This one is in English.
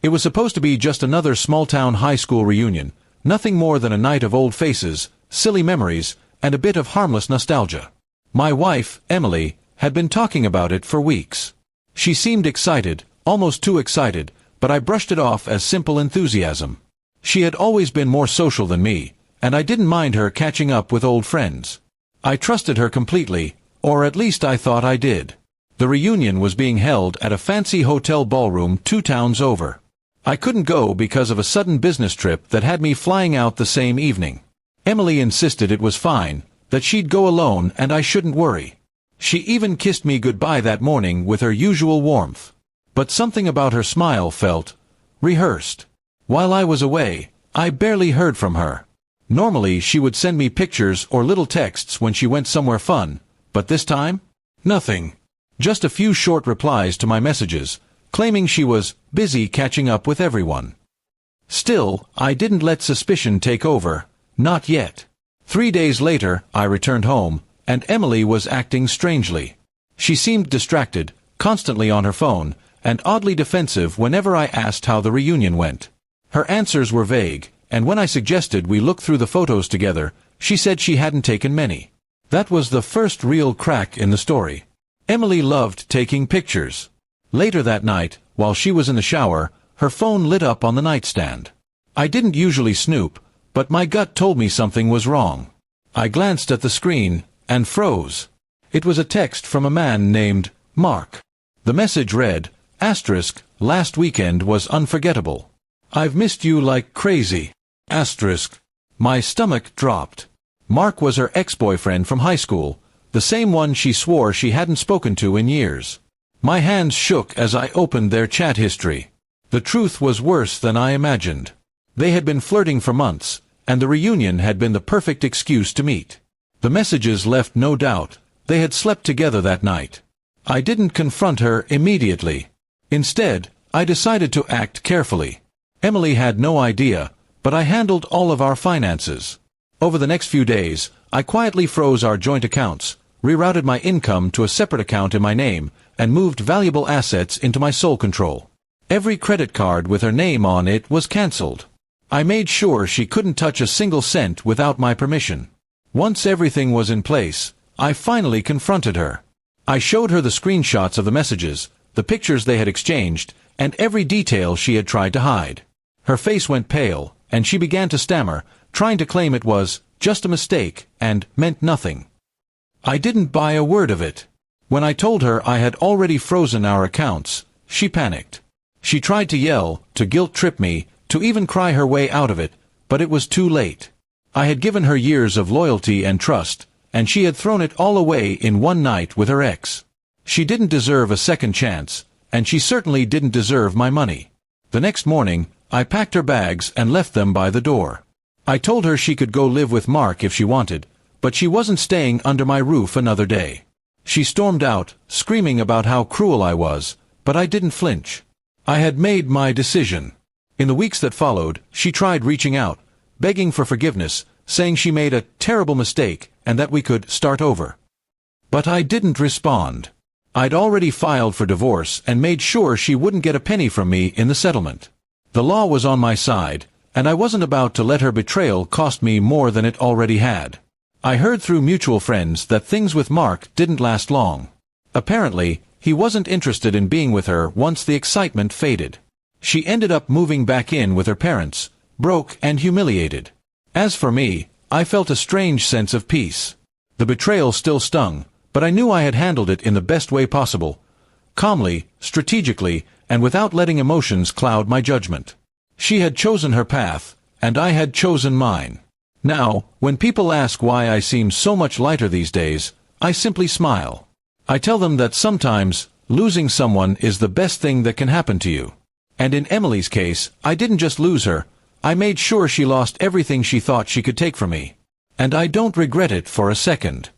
It was supposed to be just another small-town high school reunion, nothing more than a night of old faces, silly memories, and a bit of harmless nostalgia. My wife, Emily, had been talking about it for weeks. She seemed excited, almost too excited, but I brushed it off as simple enthusiasm. She had always been more social than me, and I didn't mind her catching up with old friends. I trusted her completely, or at least I thought I did. The reunion was being held at a fancy hotel ballroom 2 towns over. I couldn't go because of a sudden business trip that had me flying out the same evening. Emily insisted it was fine, that she'd go alone and I shouldn't worry. She even kissed me goodbye that morning with her usual warmth. But something about her smile felt rehearsed. While I was away, I barely heard from her. Normally she would send me pictures or little texts when she went somewhere fun, but this time? Nothing. Just a few short replies to my messages, claiming she was busy catching up with everyone. Still, I didn't let suspicion take over, not yet. 3 days later, I returned home, and Emily was acting strangely. She seemed distracted, constantly on her phone, and oddly defensive whenever I asked how the reunion went. Her answers were vague, and when I suggested we look through the photos together, she said she hadn't taken many. That was the first real crack in the story. Emily loved taking pictures. Later that night, while she was in the shower, her phone lit up on the nightstand. I didn't usually snoop, but my gut told me something was wrong. I glanced at the screen, and froze. It was a text from a man named Mark. The message read, *, last weekend was unforgettable. I've missed you like crazy. *. My stomach dropped. Mark was her ex-boyfriend from high school, the same one she swore she hadn't spoken to in years. My hands shook as I opened their chat history. The truth was worse than I imagined. They had been flirting for months, and the reunion had been the perfect excuse to meet. The messages left no doubt. They had slept together that night. I didn't confront her immediately. Instead, I decided to act carefully. Emily had no idea, but I handled all of our finances. Over the next few days, I quietly froze our joint accounts, rerouted my income to a separate account in my name, and moved valuable assets into my sole control. Every credit card with her name on it was cancelled. I made sure she couldn't touch a single cent without my permission. Once everything was in place, I finally confronted her. I showed her the screenshots of the messages, the pictures they had exchanged, and every detail she had tried to hide. Her face went pale, and she began to stammer, trying to claim it was just a mistake and meant nothing. I didn't buy a word of it. When I told her I had already frozen our accounts, she panicked. She tried to yell, to guilt-trip me, to even cry her way out of it, but it was too late. I had given her years of loyalty and trust, and she had thrown it all away in one night with her ex. She didn't deserve a second chance, and she certainly didn't deserve my money. The next morning, I packed her bags and left them by the door. I told her she could go live with Mark if she wanted, but she wasn't staying under my roof another day. She stormed out, screaming about how cruel I was, but I didn't flinch. I had made my decision. In the weeks that followed, she tried reaching out, begging for forgiveness, saying she made a terrible mistake and that we could start over. But I didn't respond. I'd already filed for divorce and made sure she wouldn't get a penny from me in the settlement. The law was on my side, and I wasn't about to let her betrayal cost me more than it already had. I heard through mutual friends that things with Mark didn't last long. Apparently, he wasn't interested in being with her once the excitement faded. She ended up moving back in with her parents, broke and humiliated. As for me, I felt a strange sense of peace. The betrayal still stung, but I knew I had handled it in the best way possible, calmly, strategically, and without letting emotions cloud my judgment. She had chosen her path, and I had chosen mine. Now, when people ask why I seem so much lighter these days, I simply smile. I tell them that sometimes, losing someone is the best thing that can happen to you. And in Emily's case, I didn't just lose her, I made sure she lost everything she thought she could take from me. And I don't regret it for a second.